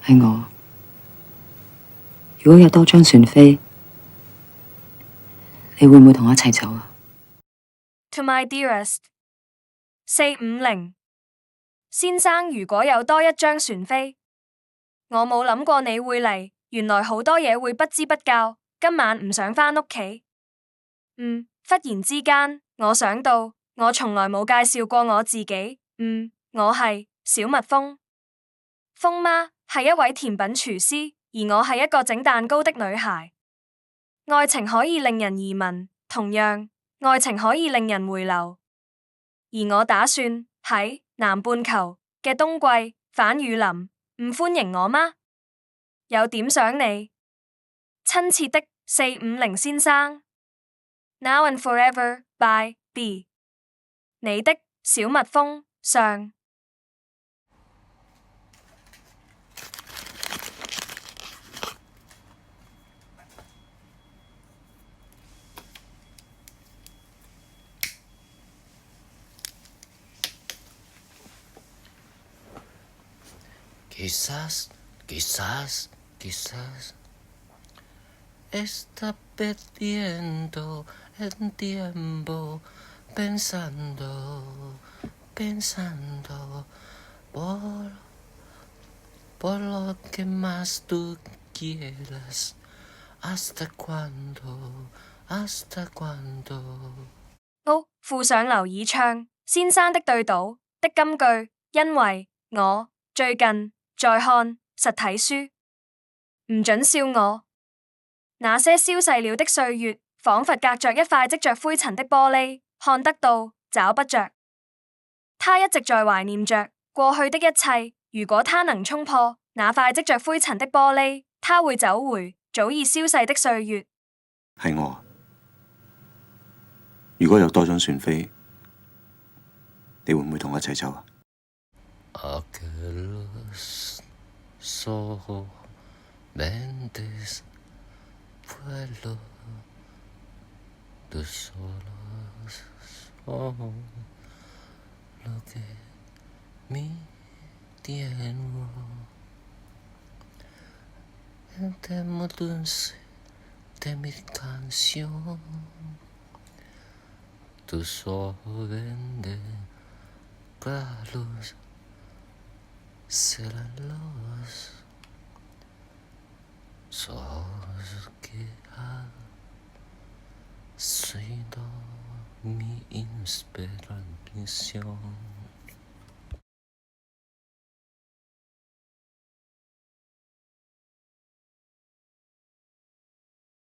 係我。如果有多張船飛，你會唔會同我一齊走啊 To my dearest 450先生，如果有多一張船飛，我冇諗過你會嚟，原來好多嘢會不知不覺，今晚唔想返屋企。忽然之間，我想到，我從來冇介紹過我自己。我係小蜜蜂。蜂媽係一位甜品廚師，而我係一個整蛋糕的女孩。愛情可以令人移民，同樣，愛情可以令人回流。而我打算喺南半球嘅冬季返雨林，唔歡迎我嗎？有點想你，親切的450先生。Now and forever by B， 你的小蜜蜂上。Quizás está perdiendo el tiempo pensando por lo que más tú quieras. ¿Hasta cuándo? 附上劉以鬯先生的對倒的金句，因為我最近在看實體書，唔准笑我。那些消逝了的歲月，仿佛隔着一塊積着灰塵的玻璃，看得到，找不着。他一直在懷念着過去的一切，如果他能衝破那塊積着灰塵的玻璃，他會走回早已消逝的歲月。係我。如果有多張船飛，你會唔會同我一齊走啊？Aquellos ojos verdes, pueblo, tus ojos son lo que mi tiempo, el tema dulce de mi canción, tus ojos verdes claros serán los ojos que han sido mi inspiración.